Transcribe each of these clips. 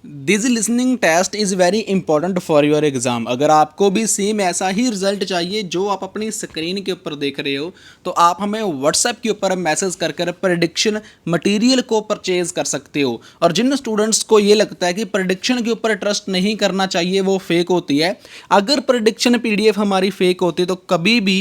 This listening test is very important for your exam. अगर आपको भी सेम ऐसा ही रिजल्ट चाहिए जो आप अपनी स्क्रीन के ऊपर देख रहे हो, तो आप हमें व्हाट्सएप के ऊपर मैसेज कर कर प्रडिक्शन मटेरियल को परचेज कर सकते हो। और जिन स्टूडेंट्स को ये लगता है कि प्रडिक्शन के ऊपर ट्रस्ट नहीं करना चाहिए, वो फेक होती है, अगर प्रडिक्शन पीडीएफ हमारी फेक होती तो कभी भी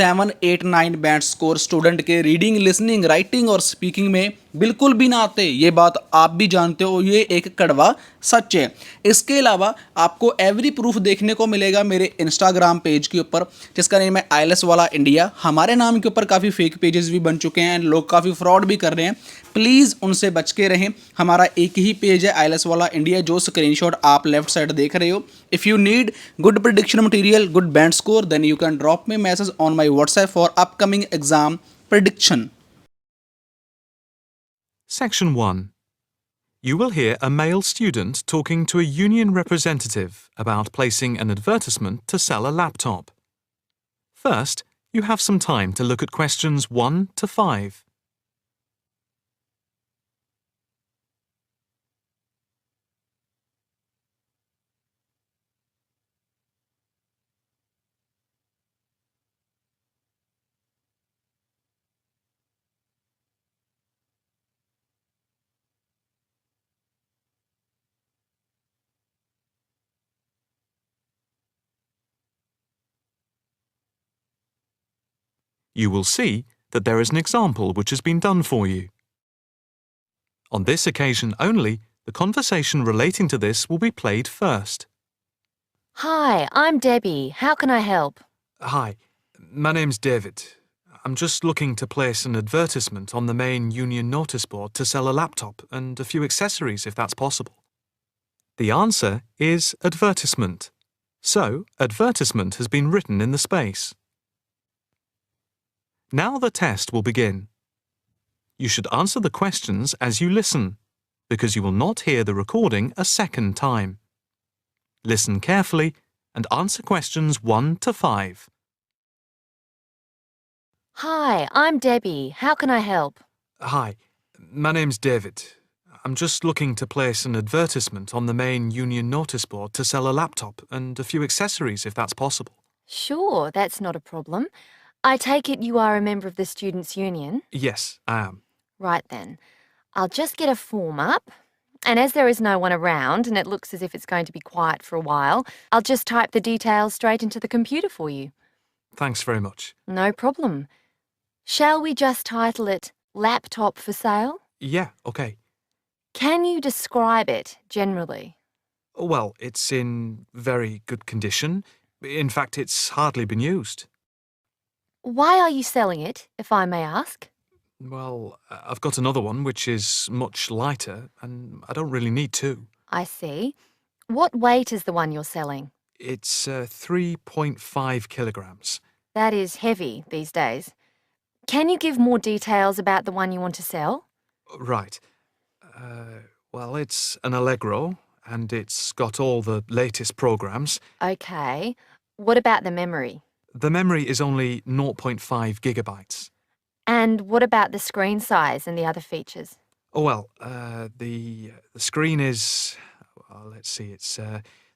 7, 8, 9 बैंड स्कोर स्टूडेंट के रीडिंग, लिसनिंग, राइटिंग और स्पीकिंग में बिल्कुल भी ना आते। ये बात आप भी जानते हो, ये एक कड़वा सच है। इसके अलावा आपको एवरी प्रूफ देखने को मिलेगा मेरे इंस्टाग्राम पेज के ऊपर, जिसका नेम है आईएलएस वाला इंडिया। हमारे नाम के ऊपर काफ़ी फेक पेजेस भी बन चुके हैं, लोग काफ़ी फ्रॉड भी कर रहे हैं। प्लीज़ उनसे बच के रहें। हमारा एक ही पेज है आईएलएस वाला इंडिया, जो स्क्रीनशॉट आप लेफ्ट साइड देख रहे हो। If you need good prediction material, good band score, then you can drop me message on my WhatsApp for upcoming exam prediction. Section 1. You will hear a male student talking to a union representative about placing an advertisement to sell a laptop. First, you have some time to look at questions 1 to 5. You will see that there is an example which has been done for you. On this occasion only, the conversation relating to this will be played first. Hi, I'm Debbie. How can I help? Hi, my name's David. I'm just looking to place an advertisement on the main union notice board to sell a laptop and a few accessories if that's possible. The answer is advertisement. So, advertisement has been written in the space. Now the test will begin. You should answer the questions as you listen, because you will not hear the recording a second time. Listen carefully and answer questions 1 to 5. Hi, I'm Debbie. How can I help? Hi, my name's David. I'm just looking to place an advertisement on the main union notice board to sell a laptop and a few accessories if that's possible. Sure, that's not a problem. I take it you are a member of the Students' Union? Yes, I am. Right then. I'll just get a form up. And as there is no one around and it looks as if it's going to be quiet for a while, I'll just type the details straight into the computer for you. Thanks very much. No problem. Shall we just title it Laptop for Sale? Yeah, okay. Can you describe it generally? Well, it's in very good condition. In fact, it's hardly been used. Why are you selling it, if I may ask? Well, I've got another one which is much lighter, and I don't really need two. I see. What weight is the one you're selling? It's 3.5 kilograms. That is heavy these days. Can you give more details about the one you want to sell? Right. Well, it's an Allegro, and it's got all the latest programs. Okay. What about the memory? The memory is only 0.5 gigabytes. And what about the screen size and the other features? Oh, well, the screen is, well, let's see, it's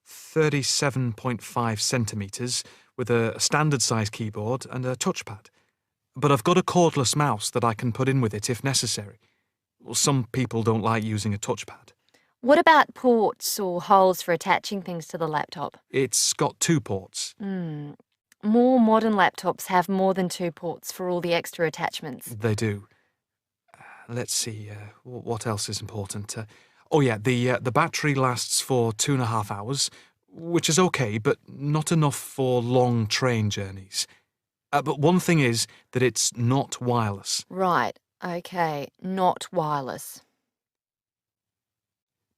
37.5 centimeters with a standard size keyboard and a touchpad. But I've got a cordless mouse that I can put in with it if necessary. Well, some people don't like using a touchpad. What about ports or holes for attaching things to the laptop? It's got 2 ports. More modern laptops have more than 2 ports for all the extra attachments. They do. Let's see, what else is important? Oh yeah, the battery lasts for 2.5 hours, which is okay, but not enough for long train journeys. But one thing is that it's not wireless. Right, okay, not wireless.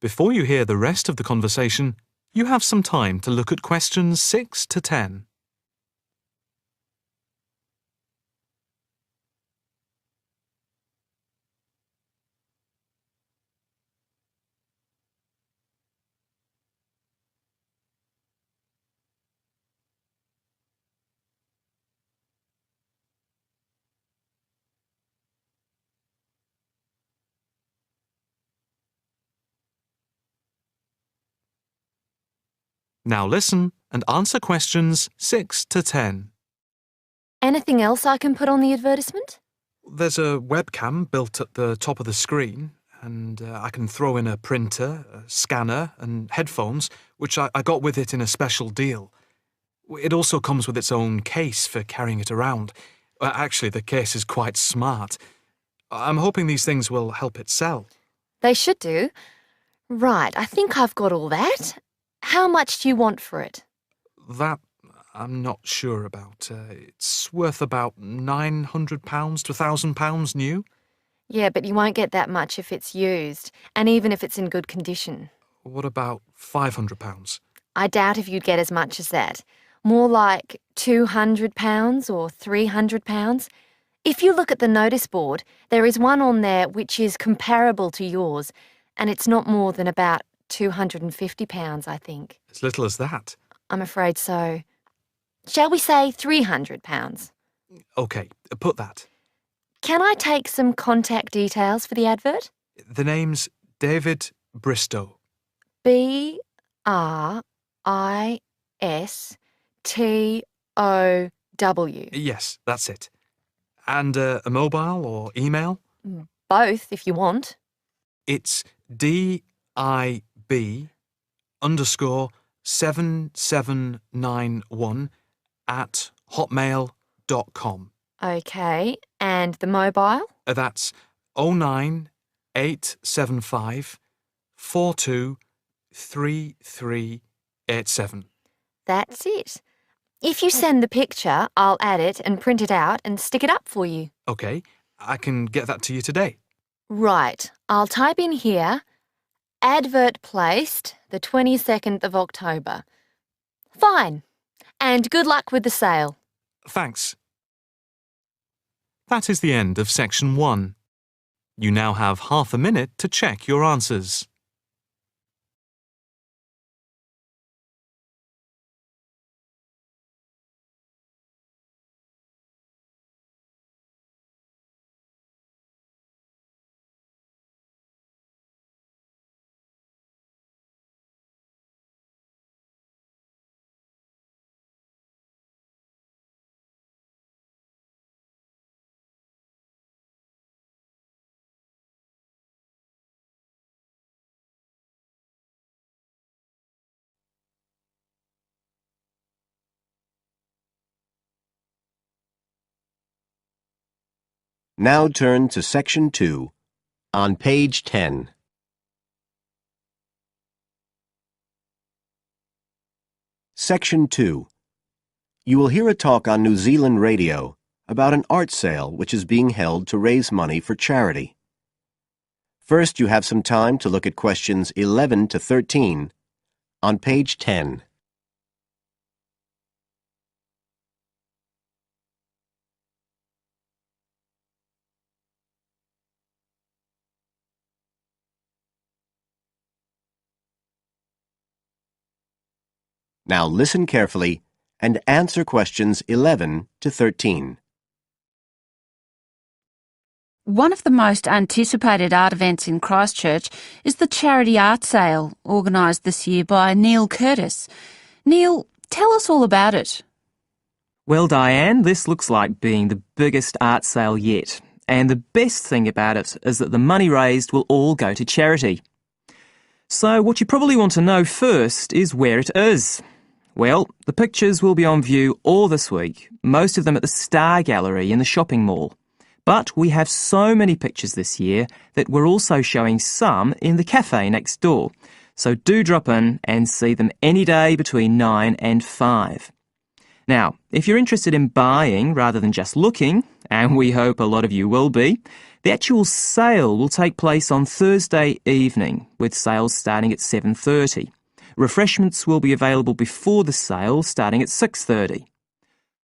Before you hear the rest of the conversation, you have some time to look at questions 6 to 10. Now listen and answer questions 6 to 10. Anything else I can put on the advertisement? There's a webcam built at the top of the screen, and I can throw in a printer, a scanner, and headphones, which I got with it in a special deal. It also comes with its own case for carrying it around. Actually, the case is quite smart. I'm hoping these things will help it sell. They should do. Right, I think I've got all that. How much do you want for it? That I'm not sure about. It's worth about £900 to £1,000 new. Yeah, but you won't get that much if it's used, and even if it's in good condition. What about £500? I doubt if you'd get as much as that. More like £200 or £300. If you look at the notice board, there is one on there which is comparable to yours, and it's not more than about £250, I think. As little as that? I'm afraid so. Shall we say £300? OK, put that. Can I take some contact details for the advert? The name's David Bristow. BRISTOW. Yes, that's it. And a mobile or email? Both, if you want. It's DIB7791@hotmail.com. OK, and the mobile? That's 09875 423387. That's it. If you send the picture, I'll add it and print it out and stick it up for you. OK, I can get that to you today. Right, I'll type in here, advert placed the 22nd of October. Fine. And good luck with the sale. Thanks. That is the end of section 1. You now have half a minute to check your answers. Now turn to Section 2, on page 10. Section 2. You will hear a talk on New Zealand radio about an art sale which is being held to raise money for charity. First, you have some time to look at questions 11 to 13 on page 10. Now listen carefully and answer questions 11 to 13. One of the most anticipated art events in Christchurch is the charity art sale organised this year by Neil Curtis. Neil, tell us all about it. Well, Diane, this looks like being the biggest art sale yet. And the best thing about it is that the money raised will all go to charity. So what you probably want to know first is where it is. Well, the pictures will be on view all this week, most of them at the Star Gallery in the shopping mall. But we have so many pictures this year that we're also showing some in the cafe next door. So do drop in and see them any day between 9 and 5. Now, if you're interested in buying rather than just looking, and we hope a lot of you will be, the actual sale will take place on Thursday evening, with sales starting at 7:30. Refreshments will be available before the sale, starting at 6:30.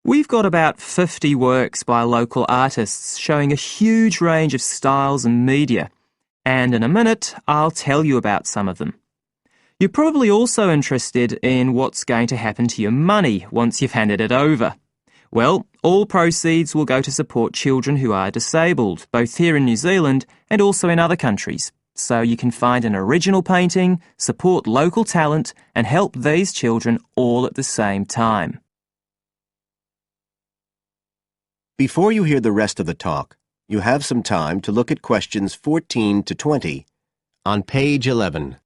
We've got about 50 works by local artists showing a huge range of styles and media, and in a minute I'll tell you about some of them. You're probably also interested in what's going to happen to your money once you've handed it over. Well, all proceeds will go to support children who are disabled, both here in New Zealand and also in other countries. so you can find an original painting, support local talent, and help these children all at the same time. Before you hear the rest of the talk, you have some time to look at questions 14 to 20 on page 11.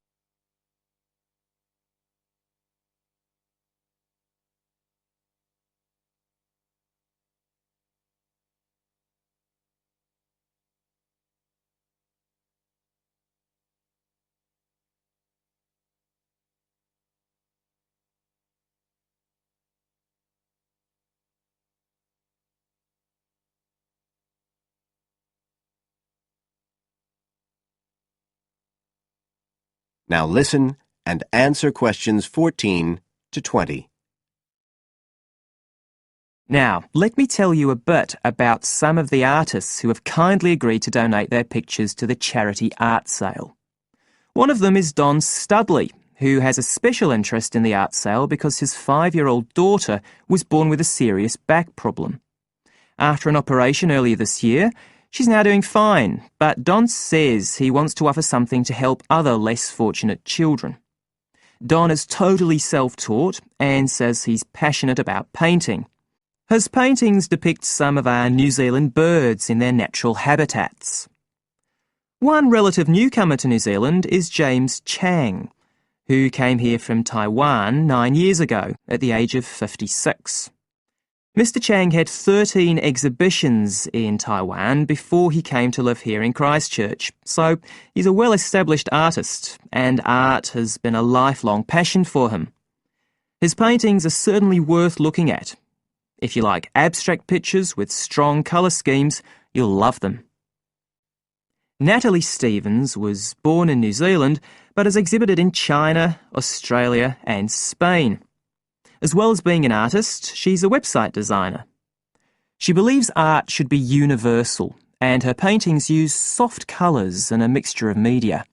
Now listen and answer questions 14 to 20. Now, let me tell you a bit about some of the artists who have kindly agreed to donate their pictures to the charity art sale. One of them is Don Studley, who has a special interest in the art sale because his 5-year-old daughter was born with a serious back problem. After an operation earlier this year, she's now doing fine, but Don says he wants to offer something to help other less fortunate children. Don is totally self-taught and says he's passionate about painting. His paintings depict some of our New Zealand birds in their natural habitats. One relative newcomer to New Zealand is James Chang, who came here from Taiwan 9 years ago at the age of 56. Mr. Chang had 13 exhibitions in Taiwan before he came to live here in Christchurch, so he's a well-established artist, and art has been a lifelong passion for him. His paintings are certainly worth looking at. If you like abstract pictures with strong colour schemes, you'll love them. Natalie Stevens was born in New Zealand, but has exhibited in China, Australia and Spain. As well as being an artist, she's a website designer. She believes art should be universal, and her paintings use soft colours and a mixture of media.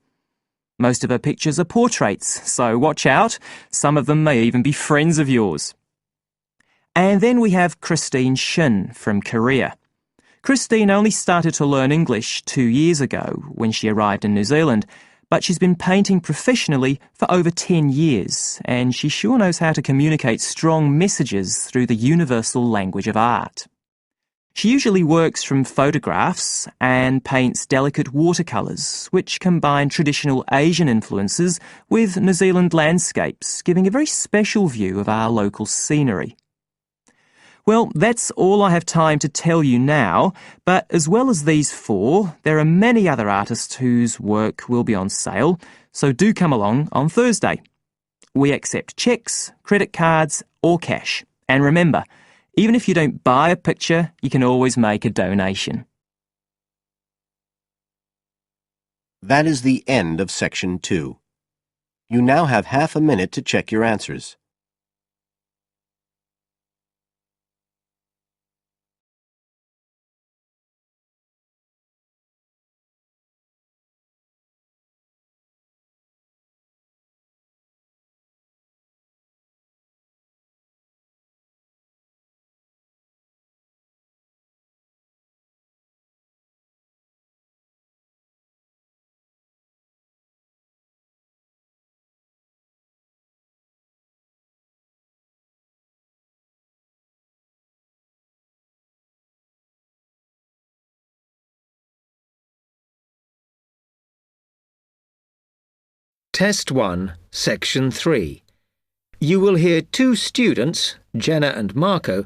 Most of her pictures are portraits, so watch out, some of them may even be friends of yours. And then we have Christine Shin from Korea. Christine only started to learn English 2 years ago when she arrived in New Zealand, but she's been painting professionally for over 10 years, and she sure knows how to communicate strong messages through the universal language of art. She usually works from photographs and paints delicate watercolours, which combine traditional Asian influences with New Zealand landscapes, giving a very special view of our local scenery. Well, that's all I have time to tell you now, but as well as these 4, there are many other artists whose work will be on sale, so do come along on Thursday. We accept cheques, credit cards or cash. And remember, even if you don't buy a picture, you can always make a donation. That is the end of section 2. You now have half a minute to check your answers. Test 1, Section 3. You will hear 2 students, Jenna and Marco,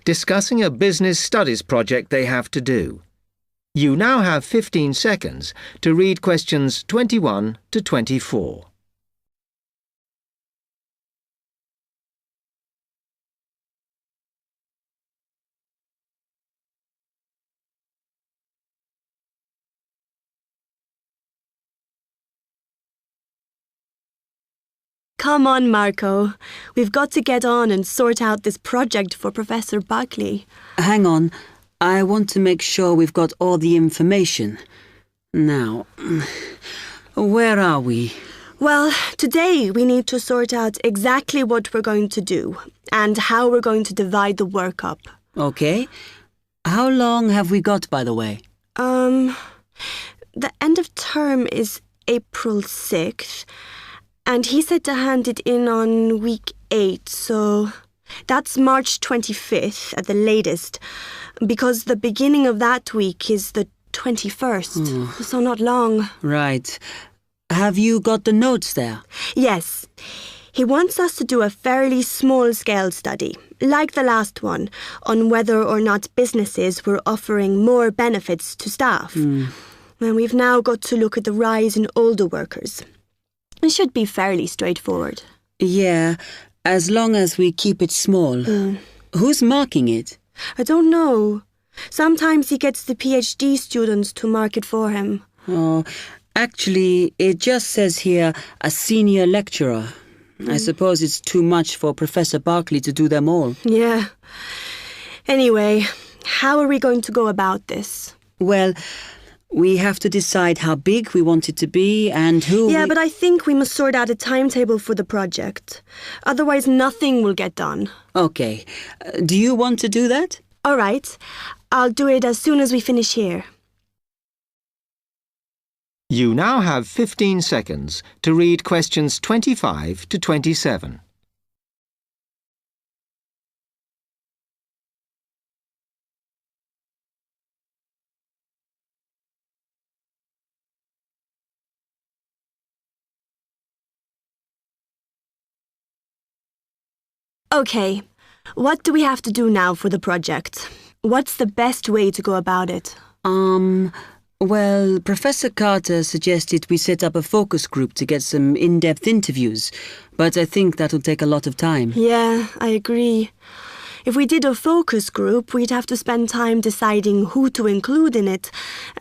discussing a business studies project they have to do. You now have 15 seconds to read questions 21 to 24. Come on, Marco. We've got to get on and sort out this project for Professor Buckley. Hang on. I want to make sure we've got all the information. Now, where are we? Well, today we need to sort out exactly what we're going to do and how we're going to divide the work up. Okay. How long have we got, by the way? The end of term is April 6th, and he said to hand it in on week 8, so that's March 25th at the latest, because the beginning of that week is the 21st, so not long. Right. Have you got the notes there? Yes. He wants us to do a fairly small-scale study, like the last one, on whether or not businesses were offering more benefits to staff. And we've now got to look at the rise in older workers. It should be fairly straightforward. Yeah, as long as we keep it small. Who's marking it? I don't know. Sometimes he gets the PhD students to mark it for him. Oh, actually, it just says here, a senior lecturer. I suppose it's too much for Professor Barclay to do them all. Yeah. Anyway, how are we going to go about this? Well, we have to decide how big we want it to be and who... Yeah, but I think we must sort out a timetable for the project. Otherwise, nothing will get done. Okay. Do you want to do that? All right. I'll do it as soon as we finish here. You now have 15 seconds to read questions 25 to 27. Okay. What do we have to do now for the project? What's the best way to go about it? Well, Professor Carter suggested we set up a focus group to get some in-depth interviews, but I think that'll take a lot of time. Yeah, I agree. If we did a focus group, we'd have to spend time deciding who to include in it,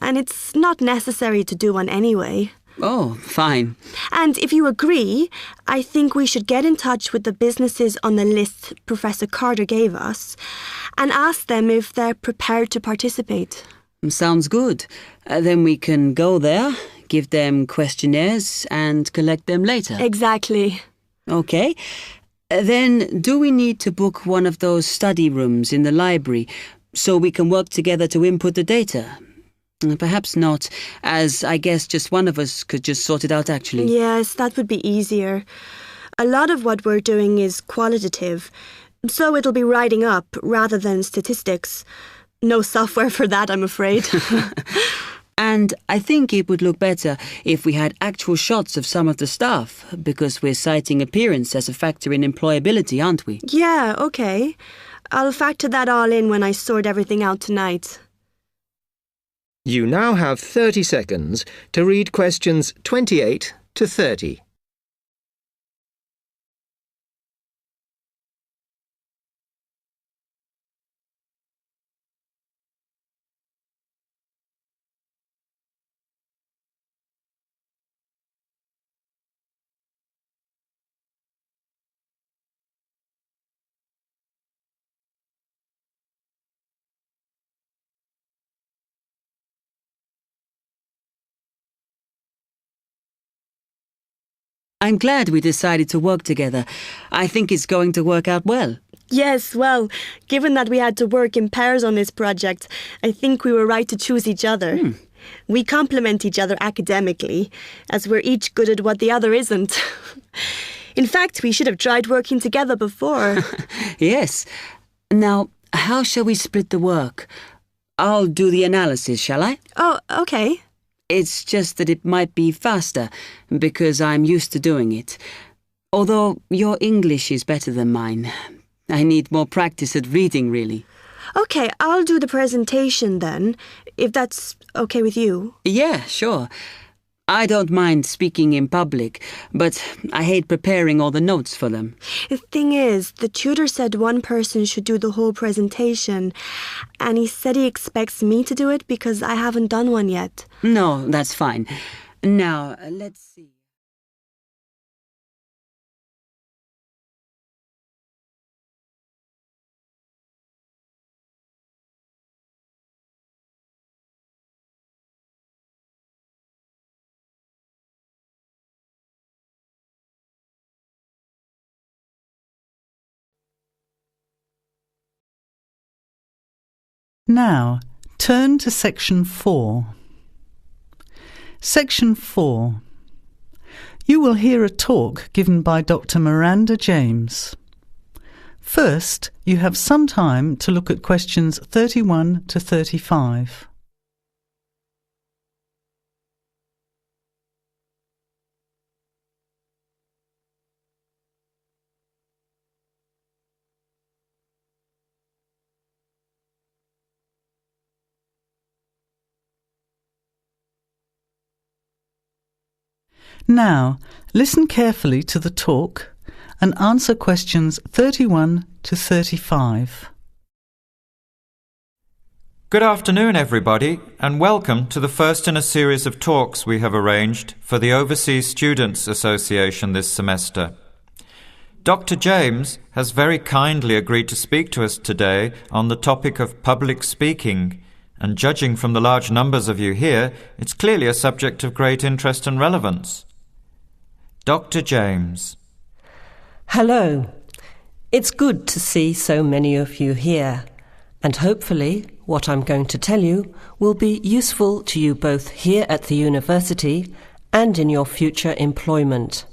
and it's not necessary to do one anyway. Oh, fine. And if you agree, I think we should get in touch with the businesses on the list Professor Carter gave us and ask them if they're prepared to participate. Sounds good. Then we can go there, give them questionnaires and collect them later. Exactly. Okay. Then do we need to book one of those study rooms in the library so we can work together to input the data? Perhaps not, as I guess just one of us could just sort it out actually. Yes, that would be easier. A lot of what we're doing is qualitative, so it'll be writing up rather than statistics. No software for that, I'm afraid. And I think it would look better if we had actual shots of some of the staff, because we're citing appearance as a factor in employability, aren't we? Yeah, okay. I'll factor that all in when I sort everything out tonight. You now have 30 seconds to read questions 28 to 30. I'm glad we decided to work together. I think it's going to work out well. Yes, well, given that we had to work in pairs on this project, I think we were right to choose each other. We complement each other academically, as we're each good at what the other isn't. In fact, we should have tried working together before. Yes. Now, how shall we split the work? I'll do the analysis, shall I? Oh, okay. It's just that it might be faster, because I'm used to doing it. Although your English is better than mine. I need more practice at reading, really. Okay, I'll do the presentation then, if that's okay with you. Yeah, sure. I don't mind speaking in public, but I hate preparing all the notes for them. The thing is, the tutor said one person should do the whole presentation, and he said he expects me to do it because I haven't done one yet. No, that's fine. Now, let's see. Now, turn to Section 4. Section 4. You will hear a talk given by Dr. Miranda James. First, you have some time to look at questions 31 to 35. Now, listen carefully to the talk and answer questions 31 to 35. Good afternoon, everybody, and welcome to the first in a series of talks we have arranged for the Overseas Students Association this semester. Dr. James has very kindly agreed to speak to us today on the topic of public speaking, and judging from the large numbers of you here, it's clearly a subject of great interest and relevance. Dr. James. Hello. It's good to see so many of you here, and hopefully what I'm going to tell you will be useful to you both here at the university and in your future employment.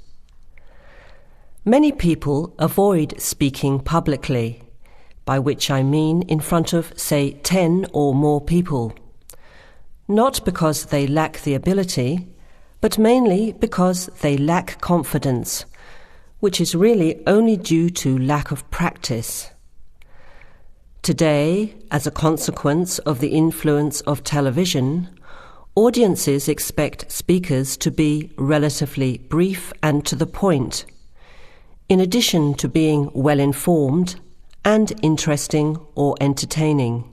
Many people avoid speaking publicly, by which I mean in front of, say, 10 or more people. Not because they lack the ability, but mainly because they lack confidence, which is really only due to lack of practice. Today, as a consequence of the influence of television, audiences expect speakers to be relatively brief and to the point, in addition to being well-informed and interesting or entertaining.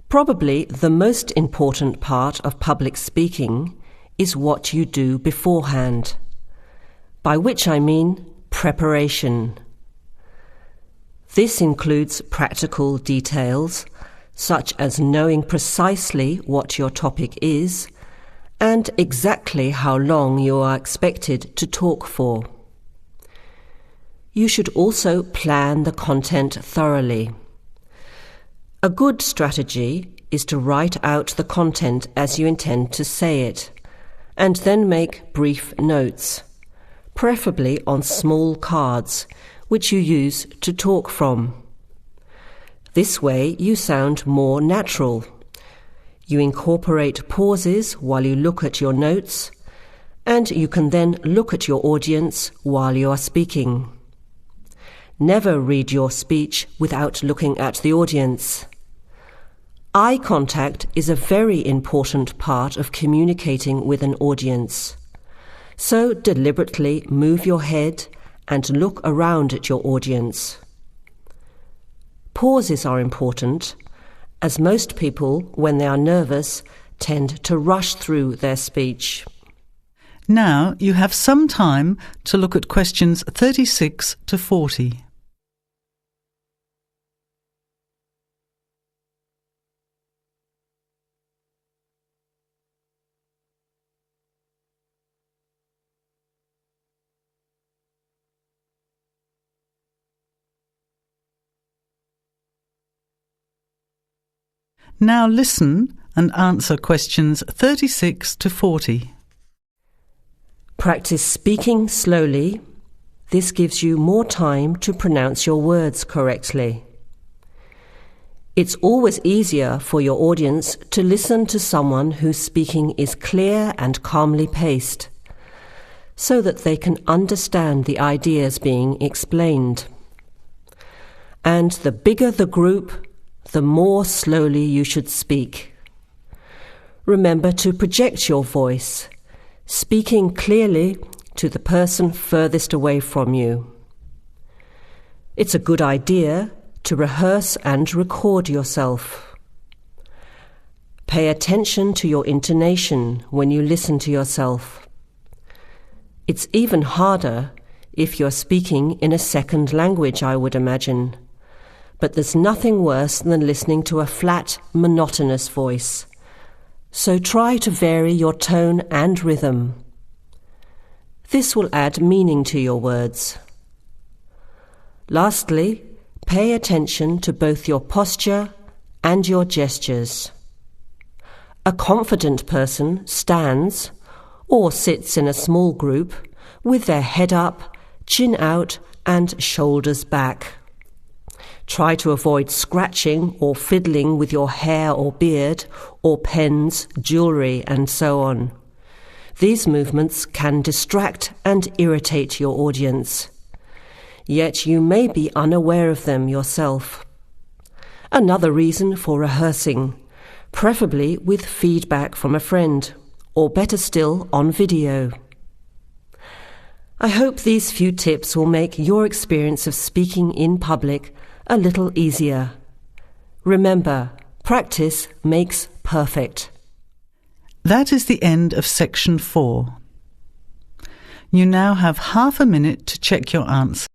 Probably the most important part of public speaking is what you do beforehand, by which I mean preparation. This includes practical details, such as knowing precisely what your topic is and exactly how long you are expected to talk for. You should also plan the content thoroughly. A good strategy is to write out the content as you intend to say it, and then make brief notes, preferably on small cards, which you use to talk from. This way you sound more natural. You incorporate pauses while you look at your notes, and you can then look at your audience while you are speaking. Never read your speech without looking at the audience. Eye contact is a very important part of communicating with an audience. So deliberately move your head and look around at your audience. Pauses are important, as most people, when they are nervous, tend to rush through their speech. Now you have some time to look at questions 36 to 40. Now listen and answer questions 36 to 40. Practice speaking slowly. This gives you more time to pronounce your words correctly. It's always easier for your audience to listen to someone whose speaking is clear and calmly paced, so that they can understand the ideas being explained. And the bigger the group, the more slowly you should speak. Remember to project your voice, speaking clearly to the person furthest away from you. It's a good idea to rehearse and record yourself. Pay attention to your intonation when you listen to yourself. It's even harder if you're speaking in a second language, I would imagine. But there's nothing worse than listening to a flat, monotonous voice. So try to vary your tone and rhythm. This will add meaning to your words. Lastly, pay attention to both your posture and your gestures. A confident person stands or sits in a small group with their head up, chin out and shoulders back. Try to avoid scratching or fiddling with your hair or beard, or pens, jewellery and so on. These movements can distract and irritate your audience. Yet you may be unaware of them yourself. Another reason for rehearsing, preferably with feedback from a friend, or better still, on video. I hope these few tips will make your experience of speaking in public a little easier. Remember, practice makes perfect. That is the end of section 4. You now have half a minute to check your answer.